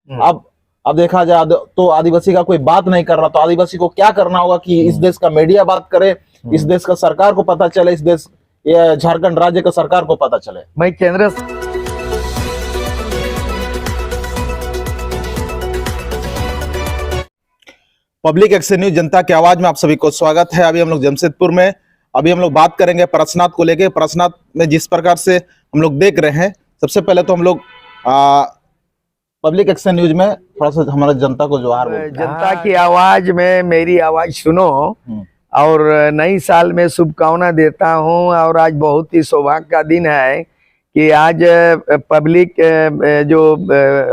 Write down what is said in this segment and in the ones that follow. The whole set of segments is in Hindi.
अब देखा जाए तो आदिवासी का कोई बात नहीं कर रहा, तो आदिवासी को क्या करना होगा कि इस देश का मीडिया बात करे, इस देश का सरकार को पता चले, इस देश झारखंड राज्य का सरकार को पता चले। मैं केंद्र पब्लिक एक्शन न्यूज जनता की आवाज में आप सभी को स्वागत है। अभी हम लोग जमशेदपुर में हम लोग बात करेंगे पारसनाथ को लेके। पारसनाथ में जिस प्रकार से हम लोग देख रहे हैं, सबसे पहले तो हम लोग पब्लिक एक्शन न्यूज में थोड़ा सा हमारे जनता को जोहार बोलते हैं। जनता की आवाज में मेरी आवाज सुनो और नई साल में शुभकामना देता हूं। और आज बहुत ही सौभाग्य का दिन है कि आज पब्लिक जो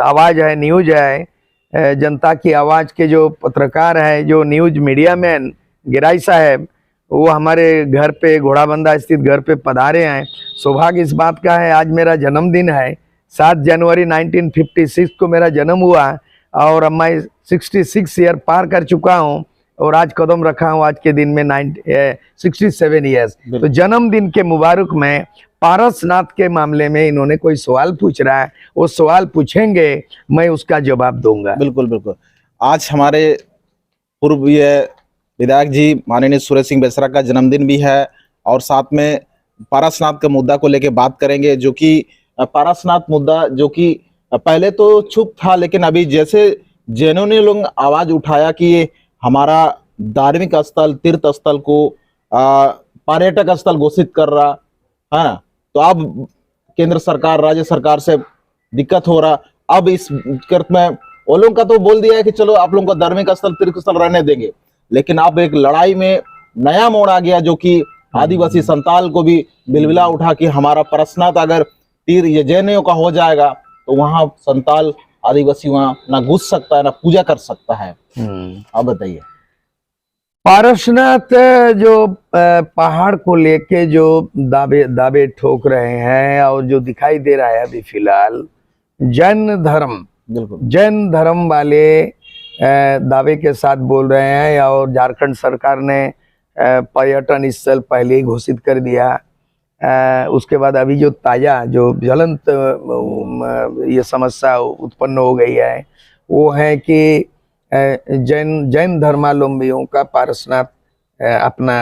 आवाज है, न्यूज है, जनता की आवाज के जो पत्रकार है, जो न्यूज मीडिया मैन गिराई साहब, वो हमारे घर पे घोड़ाबंदा स्थित घर पे पधारे हैं। सौभाग्य इस बात का है, आज मेरा जन्मदिन है। 7 जनवरी 1956 को मेरा जन्म हुआ और अब मैं 66 ईयर पार कर चुका हूं और आज कदम रखा हूं आज के दिन में 67 ईयर्स। तो जन्मदिन के मुबारक में पारसनाथ के मामले में इन्होंने कोई सवाल पूछ रहा है, वो सवाल पूछेंगे, मैं उसका जवाब दूंगा। बिल्कुल बिल्कुल। आज हमारे पूर्व विधायक जी माननीय सुरेश सिंह बेसरा का जन्मदिन भी है और साथ में पारसनाथ के मुद्दा को लेके बात करेंगे, जो कि पारसनाथ मुद्दा जो कि पहले तो चुप था, लेकिन अभी जैसे जैनों ने लोग आवाज उठाया कि ये हमारा धार्मिक स्थल, तीर्थ स्थल को पर्यटक स्थल घोषित कर रहा है ना, तो अब केंद्र सरकार, राज्य सरकार से दिक्कत हो रहा। अब इस कर्त में वो लोगों का तो बोल दिया है कि चलो आप लोगों का धार्मिक स्थल, तीर्थ स्थल रहने देंगे, लेकिन अब एक लड़ाई में नया मोड़ आ गया, जो कि आदिवासी संताल को भी बिलबिला उठा कि हमारा पारसनाथ अगर तीर ये जैनियों का हो जाएगा तो वहां संताल आदिवासी वहां ना घुस सकता है, ना पूजा कर सकता है। अब बताइए। पारसनाथ जो पहाड़ को लेके जो दावे ठोक रहे हैं और जो दिखाई दे रहा है अभी फिलहाल, जैन धर्म वाले दावे के साथ बोल रहे हैं। और झारखंड सरकार ने पर्यटन स्थल पहले ही घोषित कर दिया। उसके बाद अभी जो ताजा जो ज्वलंत ये समस्या उत्पन्न हो गई है वो है कि जैन धर्मावलंबियों का पारसनाथ अपना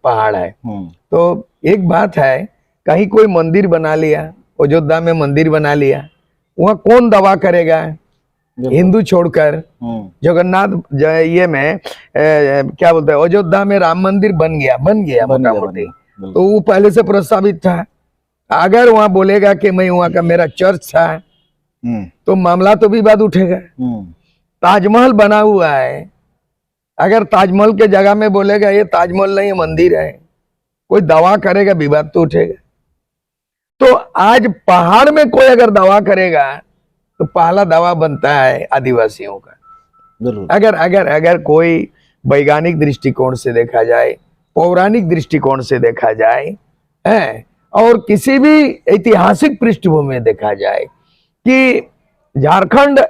पहाड़ है। तो एक बात है, कहीं कोई मंदिर बना लिया, अयोध्या में मंदिर बना लिया, वहाँ कौन दवा करेगा? हिंदू छोड़कर जगन्नाथ ये में क्या बोलते हैं, अयोध्या में राम मंदिर बन गया मोटा मोटी, तो वो पहले से प्रस्तावित था। अगर वहां बोलेगा कि मैं वहां का मेरा चर्च था तो मामला तो विवाद उठेगा। ताजमहल बना हुआ है, अगर ताजमहल के जगह में बोलेगा ये ताजमहल नहीं मंदिर है, कोई दावा करेगा, विवाद तो उठेगा। तो आज पहाड़ में कोई अगर दावा करेगा तो पहला दावा बनता है आदिवासियों का। अगर कोई वैज्ञानिक दृष्टिकोण से देखा जाए, पौराणिक दृष्टिकोण से देखा जाए है, और किसी भी ऐतिहासिक पृष्ठभूमि में देखा जाए कि झारखंड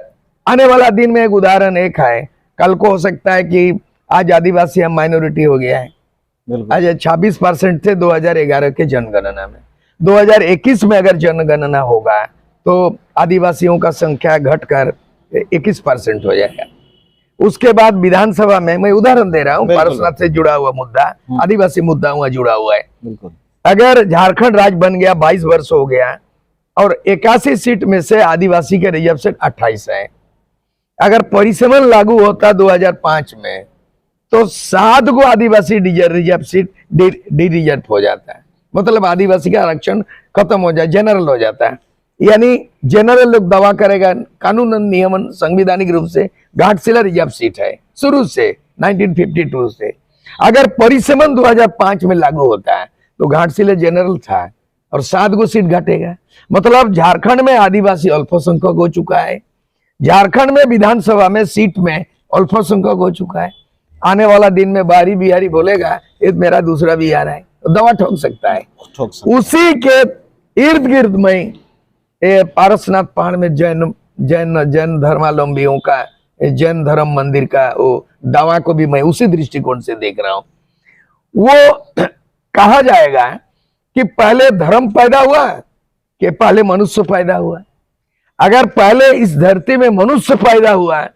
आने वाला दिन में एक उदाहरण एक है, कल को हो सकता है कि आज आदिवासी हम माइनॉरिटी हो गया है। आज 26% थे 2011 के जनगणना में, 2021 में अगर जनगणना होगा तो आदिवासियों का संख्या घटकर 21% हो जाएगा। उसके बाद विधानसभा में, मैं उदाहरण दे रहा हूँ, पारसनाथ से जुड़ा हुआ मुद्दा, आदिवासी मुद्दा हुआ जुड़ा हुआ है। अगर झारखंड राज्य बन गया, 22 वर्ष हो गया और 81 सीट में से आदिवासी के रिजर्व सीट 28 है। अगर परिसीमन लागू होता 2005 में तो 7 को आदिवासी रिजर्व सीट डी रिजर्व हो जाता है, मतलब आदिवासी का आरक्षण खत्म हो जाए, जनरल हो जाता है। यानी जनरल लोग दावा करेगा, कानून नियमन संवैधानिक रूप से घाटशिला रिजर्व सीट है शुरू से 1952 से। अगर परिसीमन 2005 में लागू होता है तो घाटशिला जनरल था और 7 को सीट घटेगा, मतलब झारखंड में आदिवासी अल्पसंख्यक हो चुका है। झारखंड में विधानसभा में सीट में अल्पसंख्यक हो चुका है। आने वाला दिन में बारी बिहारी बोलेगा ये मेरा दूसरा बिहार है, तो दवा ठोक सकता है। उसी के इर्द गिर्द में पारसनाथ पहाड़ में जैन धर्मावलंबियों का, जैन धर्म मंदिर का वो दावा को भी मैं उसी दृष्टिकोण से देख रहा हूं। वो कहा जाएगा कि पहले धर्म पैदा हुआ कि पहले मनुष्य पैदा हुआ। अगर पहले इस धरती में मनुष्य पैदा हुआ है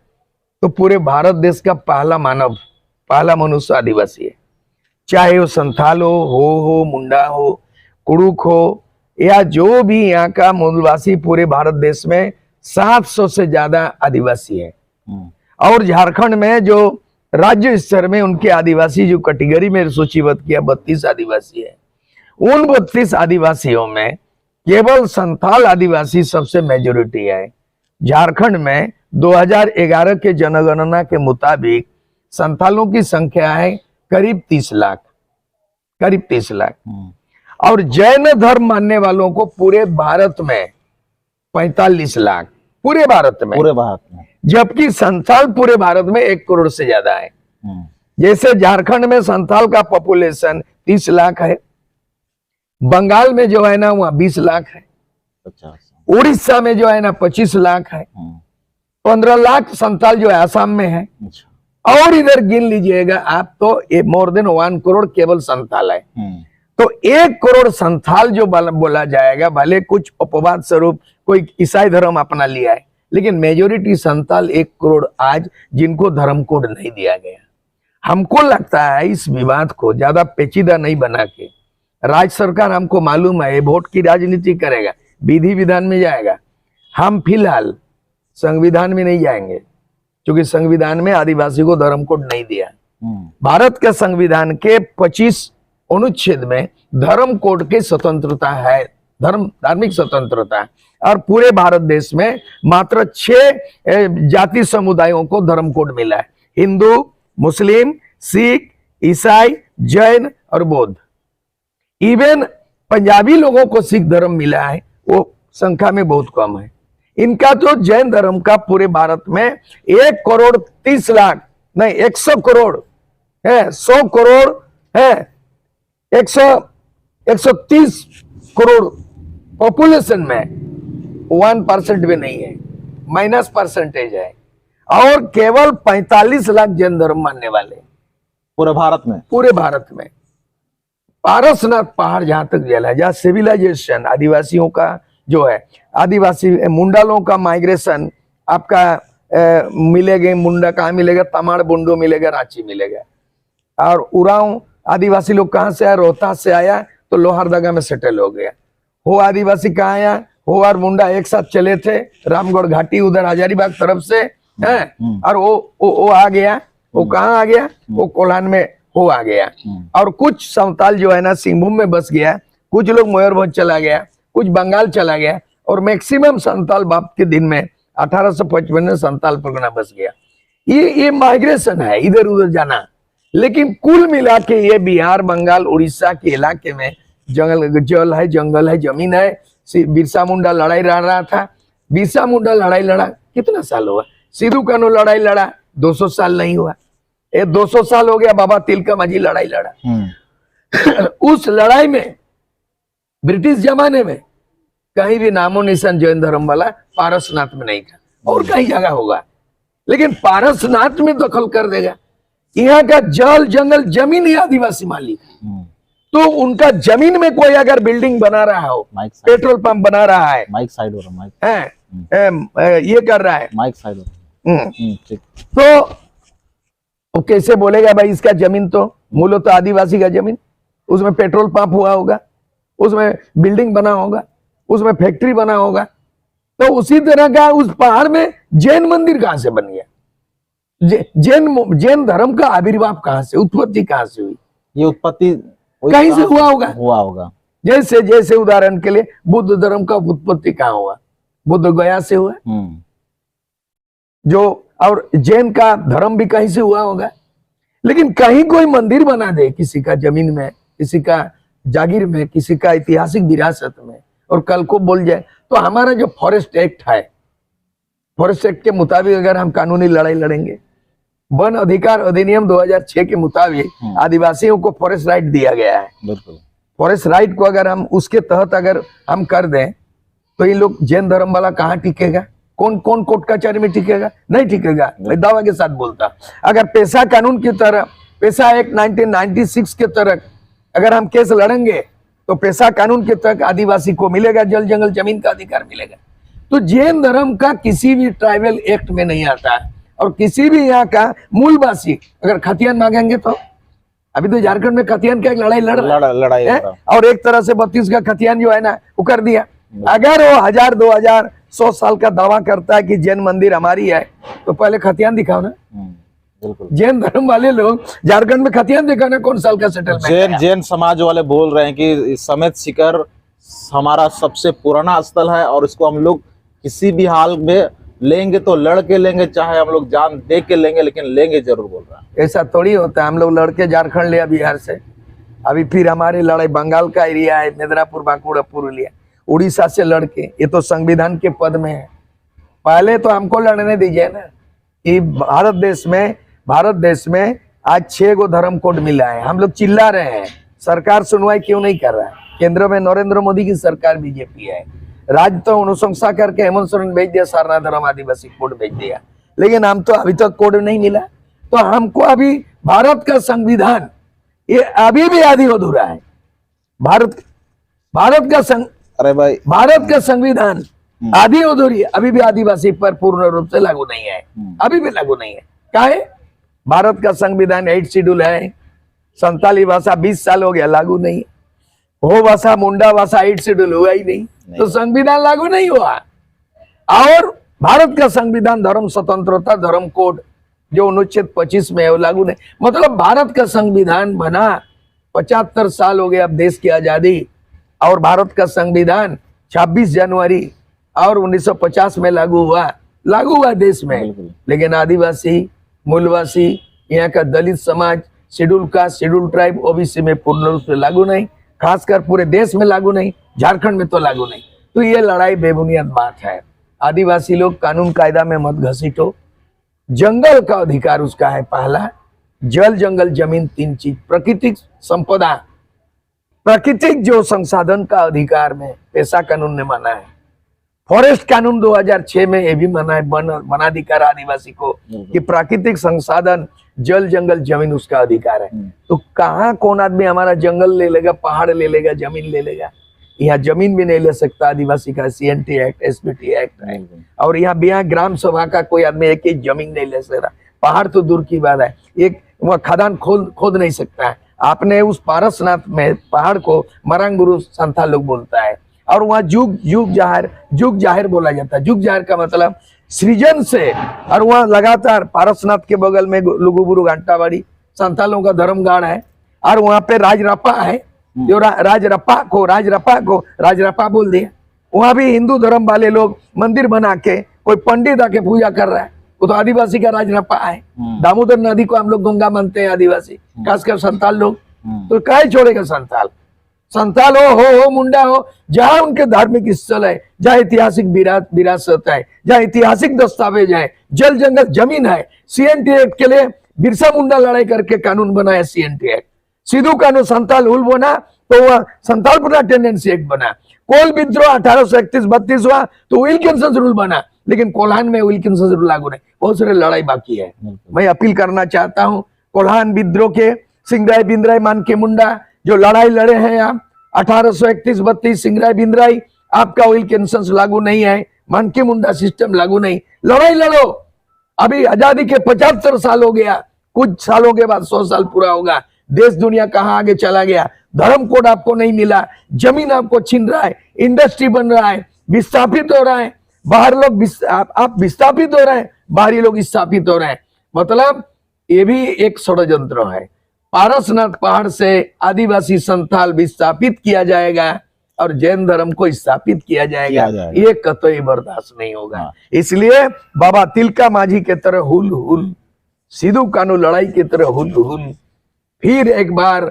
तो पूरे भारत देश का पहला मानव, पहला मनुष्य आदिवासी है। चाहे वो संथाल हो, मुंडा हो, कुड़ुक हो, या जो भी यहाँ का मूलवासी, पूरे भारत देश में 700 से ज्यादा आदिवासी है। और झारखंड में जो राज्य स्तर में उनके आदिवासी जो कैटेगरी में सूचीबद्ध किया 32 आदिवासी है। उन 32 आदिवासियों में केवल संथाल आदिवासी सबसे मेजोरिटी है। झारखंड में 2011 के जनगणना के मुताबिक संथालों की संख्या है करीब 30 लाख, करीब 30 लाख। और जैन धर्म मानने वालों को पूरे भारत में 45 लाख, पूरे भारत में, जबकि संथाल पूरे भारत में 1 करोड़ से ज्यादा है। जैसे झारखंड में संथाल का पॉपुलेशन 30 लाख है, बंगाल में जो है ना वहाँ 20 लाख है, उड़ीसा में जो है ना 25 लाख है, 15 लाख संथाल जो है आसाम में है, और इधर गिन लीजिएगा आप तो मोर देन 1 करोड़ केवल संथाल है। तो 1 करोड़ संथाल जो बोला जाएगा, भले कुछ अपवाद स्वरूप कोई ईसाई धर्म अपना लिया है, लेकिन मेजोरिटी संथाल 1 करोड़ आज जिनको धर्म कोड नहीं दिया गया। हमको लगता है इस विवाद को ज्यादा पेचीदा नहीं बना के, राज्य सरकार, हमको मालूम है वोट की राजनीति करेगा, विधि विधान में जाएगा। हम फिलहाल संविधान में नहीं जाएंगे, क्योंकि संविधान में आदिवासी को धर्म कोड नहीं दिया। भारत के संविधान के 25 अनुच्छेद में धर्म कोड की स्वतंत्रता है, धार्मिक स्वतंत्रता है। और पूरे भारत देश में मात्र 6 जाति समुदायों को धर्म कोड मिला है, हिंदू, मुस्लिम, सिख, ईसाई, जैन और बौद्ध। इवन पंजाबी लोगों को सिख धर्म मिला है, वो संख्या में बहुत कम है। इनका तो जैन धर्म का पूरे भारत में 1 करोड़ 30 लाख नहीं 100 करोड़ है, 100 करोड़ है, 130 करोड़ पॉपुलेशन में 1% भी नहीं है, माइनस परसेंटेज है। और केवल 45 लाख जैन धर्म मानने वाले पूरे भारत में, पूरे भारत में। पारसनाथ पहाड़ जहां तक जला, जहाँ सिविलाइजेशन आदिवासियों का जो है, आदिवासी मुंडालों का माइग्रेशन आपका मिलेगा। मुंडा कहाँ मिलेगा? तमाड़ बुंडो मिलेगा, रांची मिलेगा। और उरांव आदिवासी लोग कहाँ से आया? रोहतास से आया तो लोहारदगा में सेटल हो गया। हो आदिवासी कहाँ आया? हो और मुंडा एक साथ चले थे रामगढ़ घाटी उधर हजारीबाग तरफ से है, और वो आ गया। वो कहाँ आ गया? वो कोल्हान में हो आ गया। और कुछ संताल जो है ना सिंहभूम में बस गया, कुछ लोग मयूरभंज चला गया, कुछ बंगाल चला गया, और मैक्सिमम संताल बाप के दिन में 1855 में संताल परगना बस गया। ये माइग्रेशन है, इधर उधर जाना। लेकिन कुल मिला के ये बिहार, बंगाल, उड़ीसा के इलाके में जल है, जंगल है, जमीन है। बिरसा मुंडा लड़ाई लड़ रहा था। बिरसा मुंडा लड़ाई लड़ा कितना साल हुआ? सिद्धू कान्हू लड़ाई लड़ा 200 साल नहीं हुआ, ये 200 साल हो गया। बाबा तिलका मांझी लड़ाई लड़ा। उस लड़ाई में ब्रिटिश जमाने में कहीं भी नामो निशान जैन धर्म वाला पारसनाथ में नहीं था, और कहीं जगह होगा, लेकिन पारसनाथ में दखल कर देगा। यहाँ का जल, जंगल, जमीन ही आदिवासी मालिक, तो उनका जमीन में कोई अगर बिल्डिंग बना रहा हो, पेट्रोल पंप बना रहा है, माइक साइड हो रहा है, ये कर रहा है, माइक साइड हो रहा, तो वो कैसे बोलेगा भाई इसका जमीन तो मूलतः आदिवासी का जमीन? उसमें पेट्रोल पंप हुआ होगा, उसमें बिल्डिंग बना होगा, उसमें फैक्ट्री बना होगा। तो उसी तरह का उस पहाड़ में जैन मंदिर कहां से बन गया? जैन धर्म का आविर्भाव कहां से, उत्पत्ति कहां से हुई? ये उत्पत्ति कहीं से हुआ होगा। जैसे उदाहरण के लिए बुद्ध धर्म का उत्पत्ति कहां हुआ? बुद्ध गया से हुआ। जो और जैन का धर्म भी कहीं से हुआ होगा। लेकिन कहीं कोई मंदिर बना दे किसी का जमीन में, किसी का जागीर में, किसी का ऐतिहासिक विरासत में, और कल को बोल जाए तो हमारा जो फॉरेस्ट एक्ट है, फॉरेस्ट एक्ट के मुताबिक अगर हम कानूनी लड़ाई लड़ेंगे, वन अधिकार अधिनियम 2006 के मुताबिक आदिवासियों को फॉरेस्ट राइट दिया गया है। बिल्कुल। फॉरेस्ट राइट को अगर हम उसके तहत अगर हम कर दें तो ये लोग जैन धर्म वाला कहाँ टिकेगा? कौन कोर्ट कचहरी में टिकेगा? नहीं टिकेगा। मैं दावा के साथ बोलता, अगर पेशा कानून की तरह, पेशा एक्ट 1996 के तरह अगर हम केस लड़ेंगे तो पेशा कानून के तहत आदिवासी को मिलेगा जल, जंगल, जमीन का अधिकार मिलेगा। तो जैन धर्म का किसी भी ट्राइबल एक्ट में नहीं आता है। और किसी भी यहाँ का मूलवासी अगर खतियान मांगेंगे तो अभी तो झारखंड में खतियान का एक लड़ाई लड़ रहा लड़ाई है और एक तरह से 32 का खतियान जो है ना वो कर दिया। अगर वो 1000 2000 100 साल का दावा करता है कि जैन मंदिर हमारी है तो पहले खतियान दिखाओ ना। बिल्कुल जैन धर्म वाले लोग झारखंड में खतियान दिखाओ ना, कौन साल का सेटलमेंट। जैन समाज वाले बोल रहे हैं कि समेत शिखर हमारा सबसे पुराना स्थल है और इसको हम लोग किसी भी हाल में लेंगे तो लड़के लेंगे, चाहे हम लोग जान दे के लेंगे, लेकिन लेंगे जरूर बोल रहा है। ऐसा थोड़ी होता है। हम लोग लड़के झारखंड लिया बिहार से, अभी फिर हमारी लड़ाई बंगाल का एरिया है, मेदिनीपुर बांकुड़ा पुरुलिया उड़ीसा से लड़के, ये तो संविधान के पद में है। पहले तो हमको लड़ने दीजिए ना कि भारत देश में आज 6 गो धर्म कोड मिला है। हम लोग चिल्ला रहे हैं, सरकार सुनवाई क्यों नहीं कर रहा है। केंद्र में नरेंद्र मोदी की सरकार बीजेपी है, राज्य तो अनुशंसा करके हेमंत सोरेन भेज दिया, सारनाथ धर्म आदिवासी कोड भेज दिया, लेकिन हम तो अभी तक कोड नहीं मिला। तो हमको अभी भारत का संविधान ये अभी भी आधी अधूरा है। भारत का संविधान आधी अधूरी है, अभी भी आदिवासी पर पूर्ण रूप से लागू नहीं है, अभी भी लागू नहीं है। क्या है? भारत का संविधान 8 शेड्यूल है, संताली भाषा 20 साल हो गया लागू नहीं, हो भाषा मुंडा भाषा 8 शेड्यूल हुआ ही नहीं, तो संविधान लागू नहीं हुआ। और भारत का संविधान धर्म स्वतंत्रता धर्म कोड जो अनुच्छेद 25 में है वो लागू नहीं। मतलब भारत का संविधान बना 75 साल हो गए अब देश की आजादी, और भारत का संविधान 26 जनवरी और 1950 में लागू हुआ देश में, लेकिन आदिवासी मूलवासी यहाँ का दलित समाज schedule caste schedule tribe OBC में पूर्ण रूप से लागू नहीं, खासकर पूरे देश में लागू नहीं, झारखंड में तो लागू नहीं। तो ये लड़ाई बेबुनियाद बात है। आदिवासी लोग कानून कायदा में मत घसीटो, जंगल का अधिकार उसका है पहला, जल जंगल जमीन 3 चीज, प्राकृतिक संपदा प्राकृतिक जो संसाधन का अधिकार में पेशा कानून ने माना है, फॉरेस्ट कानून 2006 में ये भी माना है वनाधिकार आदिवासी को कि प्राकृतिक संसाधन जल जंगल जमीन उसका अधिकार है। तो कहाँ कौन आदमी हमारा जंगल ले लेगा, पहाड़ ले लेगा, जमीन ले लेगा? यहाँ जमीन भी नहीं ले सकता आदिवासी का CNT एक्ट SPT एक्ट है। और यहाँ ग्राम सभा का कोई आदमी एक ही जमीन नहीं ले सकता, पहाड़ तो दूर की बात है, एक वह खदान खोद नहीं सकता है। आपने उस पारसनाथ में पहाड़ को मरांगुरु संथाल लोग बोलता है, और वहाँ जुग जाहिर बोला जाता है। जुग जाहिर का मतलब सृजन से, और वहाँ लगातार पारसनाथ के बगल में लुगुबुरु घंटाबाड़ी संथालों का धर्मगाड़ है, और वहाँ पे राजरप्पा है जो राजरप्पा बोल दिया। वहाँ भी हिंदू धर्म वाले लोग मंदिर बना के कोई पंडित आके पूजा कर रहा है, वो तो आदिवासी का राजरप्पा है। दामोदर नदी को हम लोग गंगा मानते हैं आदिवासी, खासकर संथाल लोग। तो काहे छोड़ेगा संथाल हो मुंडा हो, जहां उनके धार्मिक स्थल है, जहां ऐतिहासिक विरासत है, जहां ऐतिहासिक दस्तावेज है, जल जंगल जमीन है। CNT एक्ट के लिए बिरसा मुंडा लड़ाई करके कानून बनाया CNT एक्ट, सिद्धू कानून संथाल हुल बना तो वह संथालपुरा टेंडेंसी एक्ट बना। कोल विद्रोह 1831-32 हुआ तो विल्किंसन रूल बना, लेकिन कोल्हान में विल्किंसन रूल लागू नहीं। बहुत सारे लड़ाई बाकी है। मैं अपील करना चाहता हूँ कोल्हान विद्रोह के सिंगराय बिंद्राय मान के मुंडा जो लड़ाई लड़े हैं आप 1831-32 सिंगराय बिंद्राय, आपका विल्किंसन लागू नहीं है, मान के मुंडा सिस्टम लागू नहीं, लड़ाई लड़ो। अभी आजादी के 75 साल हो गया, कुछ सालों के बाद 100 साल पूरा होगा। देश दुनिया कहाँ आगे चला गया, धर्म कोड आपको नहीं मिला, जमीन आपको छीन रहा है, इंडस्ट्री बन रहा है, विस्थापित हो रहा है, बाहर लोग आप विस्थापित हो रहे हैं, बाहरी लोग स्थापित हो रहे हैं। मतलब ये भी एक षड्यंत्र है। पारसनाथ पहाड़ से आदिवासी संथाल विस्थापित किया जाएगा और जैन धर्म को स्थापित किया जाएगा, ये कतई बर्दाश्त नहीं होगा। इसलिए बाबा तिलका माझी के तरह हुल हुल, सिद्धू कानू लड़ाई की तरह हुल हुल, फिर एक बार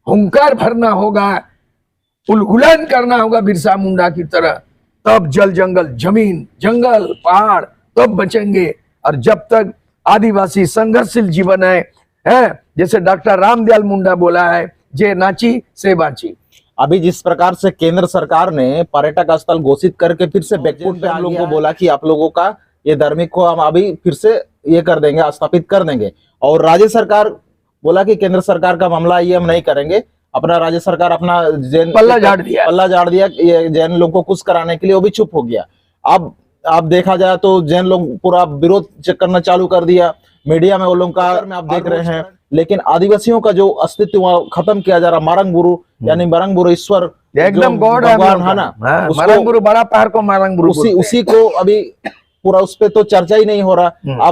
हुंकार भरना होगा, उलगुलान करना होगा बिरसा मुंडा की तरह, तब जल जंगल जमीन जंगल पहाड़ तब बचेंगे। और जब तक आदिवासी संघर्षशील जीवन है, जैसे डॉक्टर रामदयाल मुंडा बोला है, जे नाची से बाची। अभी जिस प्रकार से केंद्र सरकार ने पर्यटक स्थल घोषित करके फिर से बैकफुट पे हम लोगों को बोला कि आप लोगों का ये धार्मिक को हम अभी फिर से ये कर देंगे, स्थापित कर देंगे, और राज्य सरकार बोला कि केंद्र सरकार का मामला ये हम नहीं करेंगे, अपना राज्य सरकार अपना जैन पल्ला झाड़ दिया ये जैन लोगों को खुश कराने के लिए वो भी चुप हो गया। अब आप देखा जाए तो जैन लोग पूरा विरोध करना चालू कर दिया, मीडिया में वो लोग का में आप देख रहे हैं। लेकिन आदिवासियों का जो अस्तित्व वहाँ खत्म किया जा रहा, मारंग गुरु यानी मारंग गुरु ईश्वर एकदम गॉड है भगवान है ना, मारंग गुरु, बड़ा पहाड़ को मारंग गुरु उसी को अभी पूरा उस पे तो चर्चा ही नहीं हो रहा।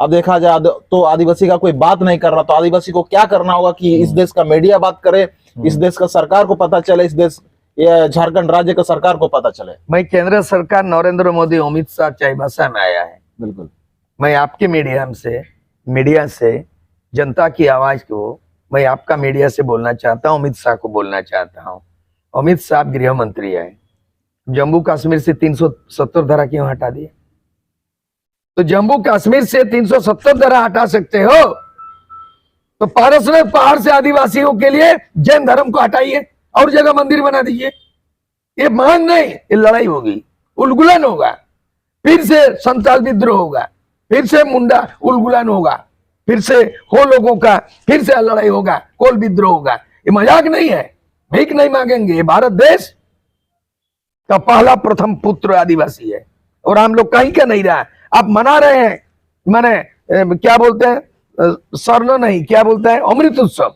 अब देखा जाए तो आदिवासी का कोई बात नहीं कर रहा, तो आदिवासी को क्या करना होगा कि इस देश का मीडिया बात करे, इस देश का सरकार को पता चले, इस देश झारखंड राज्य का सरकार को पता चले। मैं केंद्र सरकार नरेंद्र मोदी, अमित शाह चाईबासा में आया है। बिल्कुल, मैं आपके मीडिया से जनता की आवाज को, मैं आपका मीडिया से बोलना चाहता हूँ, अमित शाह को बोलना चाहता हूँ। अमित शाह गृह मंत्री है, जम्मू कश्मीर से 370 धारा क्यों हटा दिया? तो जम्मू कश्मीर से 370 धारा हटा सकते हो तो पारसनाथ पहाड़ से आदिवासियों के लिए जैन धर्म को हटाइए और जगह मंदिर बना दीजिए। ये मांग नहीं, ये लड़ाई होगी, उलगुलन होगा, फिर से संताल विद्रोह होगा, फिर से मुंडा उलगुलन होगा, फिर से हो लोगों का फिर से लड़ाई होगा, कोल विद्रोह होगा। ये मजाक नहीं है, भीख नहीं मांगेंगे। ये भारत देश का पहला प्रथम पुत्र आदिवासी है और हम लोग कहीं का नहीं रहा। आप मना रहे हैं, मैंने क्या बोलते हैं, स्वर्ण नहीं, क्या बोलते हैं, अमृत उत्सव।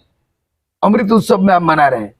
अमृत उत्सव में आप मना रहे हैं।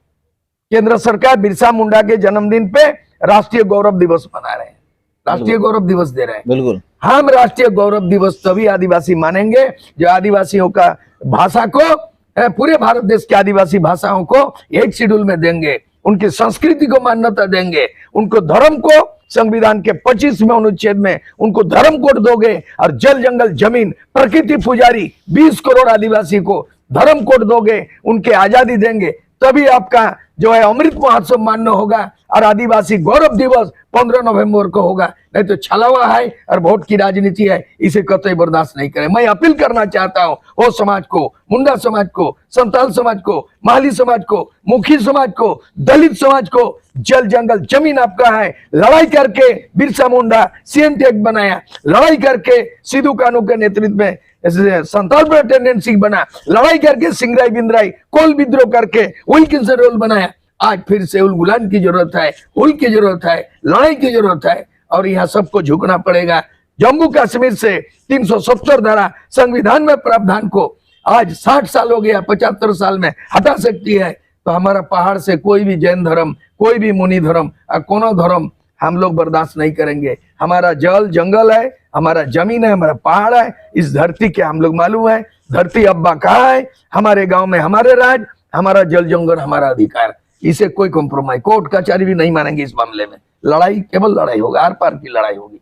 केंद्र सरकार बिरसा मुंडा के जन्मदिन पे राष्ट्रीय गौरव दिवस मना रहे हैं, राष्ट्रीय गौरव दिवस दे रहे हैं। बिल्कुल, हम राष्ट्रीय गौरव दिवस तभी आदिवासी मानेंगे जो आदिवासियों का भाषा को, पूरे भारत देश के आदिवासी भाषाओं को एक शेड्यूल में देंगे, उनकी संस्कृति को मान्यता देंगे, उनको धर्म को संविधान के 25वें अनुच्छेद में उनको धर्म कोड दोगे और जल जंगल जमीन प्रकृति पुजारी 20 करोड़ आदिवासी को धर्म कोड दोगे, उनके आजादी देंगे, तभी आपका जो है अमृत महोत्सव मान्य होगा और आदिवासी गौरव दिवस 15 नवंबर को होगा। नहीं तो छलावा है और वोट की राजनीति है, इसे कतई बर्दाश्त नहीं करें। मैं अपील करना चाहता हूं वो समाज को, मुंडा समाज को, संताल समाज को, माहली समाज को, मुखी समाज को, दलित समाज को, जल जंगल जमीन आपका है, लड़ाई करके बिरसा मुंडा सीएनटेक बनाया, लड़ाई करके सिद्धू कानू के नेतृत्व में संताल पर टेंडेंसी बना, लड़ाई करके सिंगराई बिंद्राई कोल विद्रोह करके विल्किंसन रोल बनाया। आज फिर से उलगुलान की जरूरत है, हुल की जरूरत है, लड़ाई की जरूरत है और यहाँ सबको झुकना पड़ेगा। जम्मू कश्मीर से 370 धारा संविधान में प्रावधान को आज 60 साल हो गया, 75 साल में हटा सकती है। तो हमारा पहाड़ से कोई भी जैन धर्म, कोई भी मुनि धर्म और कोनो धर्म हम लोग बर्दाश्त नहीं करेंगे। हमारा जल जंगल है, हमारा जमीन है, हमारा पहाड़ है, इस धरती के हम लोग मालूम है, धरती अब्बा कहा है, हमारे गांव में हमारे राज, हमारा जल जंगल हमारा अधिकार, इसे कोई कॉम्प्रोमाइज, कोर्ट कचहरी भी नहीं मानेंगे इस मामले में। लड़ाई केवल लड़ाई होगा, आर पार की लड़ाई होगी।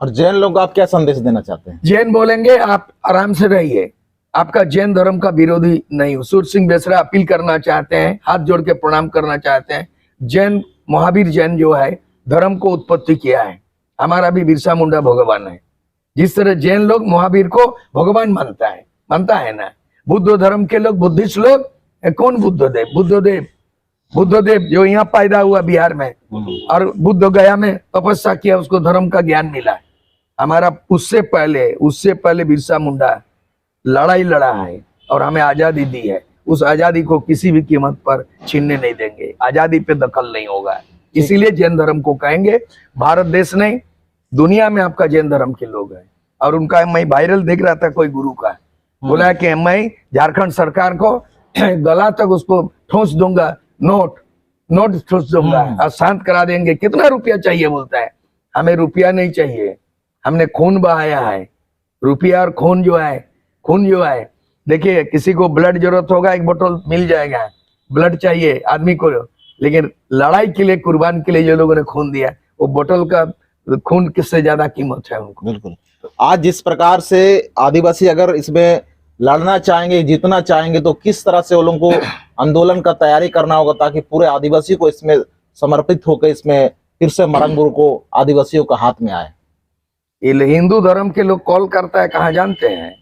और जैन लोग आप क्या संदेश देना चाहते हैं? जैन बोलेंगे आप आराम से रहिए, आपका जैन धर्म का विरोधी नहीं हूं। सूर्य सिंह बेसरा अपील करना चाहते हैं, हाथ जोड़ के प्रणाम करना चाहते हैं। जैन महावीर जैन जो है धर्म को उत्पत्ति किया है, हमारा भी बिरसा मुंडा भगवान है। जिस तरह जैन लोग महावीर को भगवान मानता है ना, बुद्ध धर्म के लोग, बुद्धिस्ट लोग, कौन बुद्धदेव जो यहाँ पैदा हुआ बिहार में और बुद्ध गया में तपस्या किया, उसको धर्म का ज्ञान मिला। हमारा उससे पहले बिरसा मुंडा लड़ाई लड़ा है और हमें आजादी दी है। उस आजादी को किसी भी कीमत पर छीनने नहीं देंगे, आजादी पे दखल नहीं होगा। इसीलिए जैन धर्म को कहेंगे, भारत देश नहीं दुनिया में आपका जैन धर्म के लोग हैं। और उनका मैं वायरल देख रहा था, कोई गुरु का बोला कि मैं झारखंड सरकार को गला तक उसको ठोस दूंगा, नोट ठोस दूंगा और शांत करा देंगे। कितना रुपया चाहिए बोलता है, हमें रुपया नहीं चाहिए, हमने खून बहाया है। रुपया और खून जो है, देखिए किसी को ब्लड जरूरत होगा, एक बोतल मिल जाएगा, ब्लड चाहिए आदमी को, लेकिन लड़ाई के लिए, कुर्बान के लिए जो लोगों ने खून दिया, वो बोतल का खून किससे ज्यादा कीमत है उनको। बिल्कुल। आज जिस प्रकार से आदिवासी अगर इसमें लड़ना चाहेंगे, जीतना चाहेंगे, तो किस तरह से वो लोगों को आंदोलन का तैयारी करना होगा ताकि पूरे आदिवासी को इसमें समर्पित होकर इसमें फिर से मारंग गुरु को आदिवासियों का हाथ में आए? ये हिंदू धर्म के लोग कॉल करता है, कहाँ जानते हैं,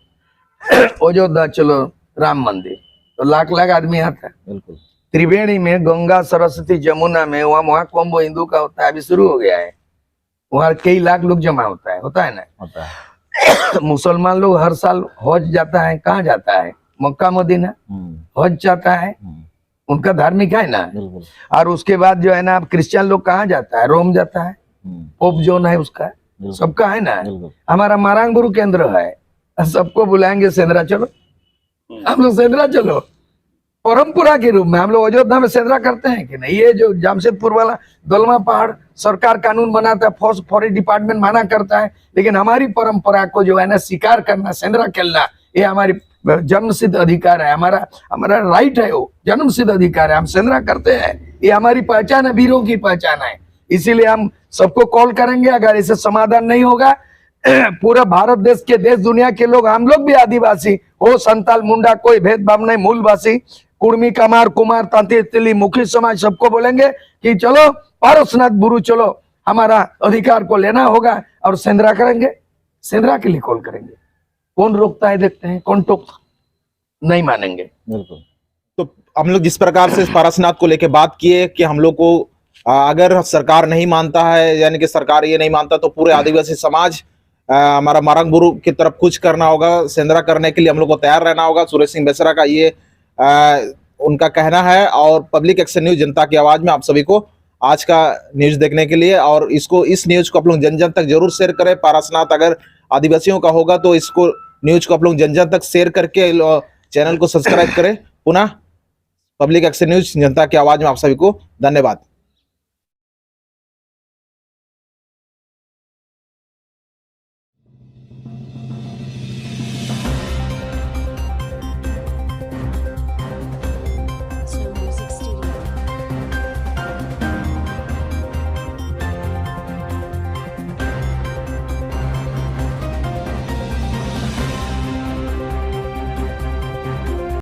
अयोध्या चलो राम मंदिर, तो लाख आदमी आता है। बिल्कुल। त्रिवेणी में, गंगा सरस्वती जमुना में, वहाँ महाकुंभ हिंदू का होता है, अभी शुरू हो गया है, वहाँ कई लाख लोग जमा होता है ना, होता है। मुसलमान लोग हर साल हज जाता है, कहाँ जाता है, मक्का मदीना, हज जाता है, उनका धार्मिक है ना। और उसके बाद जो है ना, क्रिश्चियन लोग कहाँ जाता है, रोम जाता है, पोप जोन है उसका, सबका है ना। बिल्कुल। हमारा मारांग गुरु केंद्र है, सबको बुलाएंगे सेंद्रा चलो, हम लोग सेंद्रा चलो। परंपरा के रूप में हम लोग अयोध्या में सेंद्रा करते हैं कि नहीं। ये जो जमशेदपुर वाला दोलमा पहाड़ सरकार कानून बनाता है, फॉरेस्ट डिपार्टमेंट मना करता है, लेकिन हमारी परंपरा को जो है ना शिकार करना, सेंद्रा खेलना, ये हमारी जन्मसिद्ध अधिकार है, हमारा हमारा राइट है, वो जन्मसिद्ध अधिकार है, हम सेंद्रा करते हैं, ये हमारी पहचान है, वीरों की पहचान है। इसीलिए हम सबको कॉल करेंगे, अगर इसे समाधान नहीं होगा पूरा भारत देश के, देश दुनिया के लोग, हम लोग भी आदिवासी हो, संताल मुंडा, कोई भेदभाव नहीं, मूलवासी, कुर्मी, कमार, कुमार, तांती, तिली, मुखी समाज, सबको बोलेंगे कि चलो पारसनाथ गुरु चलो, हमारा अधिकार को लेना होगा और सेंद्रा करेंगे। सेंद्रा के लिए कॉल करेंगे। कौन रोकता है देखते हैं, कौन टोकता, नहीं मानेंगे। बिल्कुल। तो हम लोग जिस प्रकार से पारसनाथ को लेके बात किए कि हम लोग को अगर सरकार नहीं मानता है, यानी कि सरकार ये नहीं मानता, तो पूरे आदिवासी समाज हमारा मारंग गुरु की तरफ कुछ करना होगा, सेंद्रा करने के लिए हम लोग को तैयार रहना होगा। सुरेश सिंह बेसरा का ये उनका कहना है। और पब्लिक एक्शन न्यूज, जनता की आवाज में आप सभी को आज का न्यूज देखने के लिए, और इस न्यूज को आप लोग जन जन तक जरूर शेयर करें। पारसनाथ अगर आदिवासियों का होगा तो इसको न्यूज को आप लोग जन जन तक शेयर करके चैनल को सब्सक्राइब करें। पुनः पब्लिक एक्शन न्यूज, जनता की आवाज में आप सभी को धन्यवाद।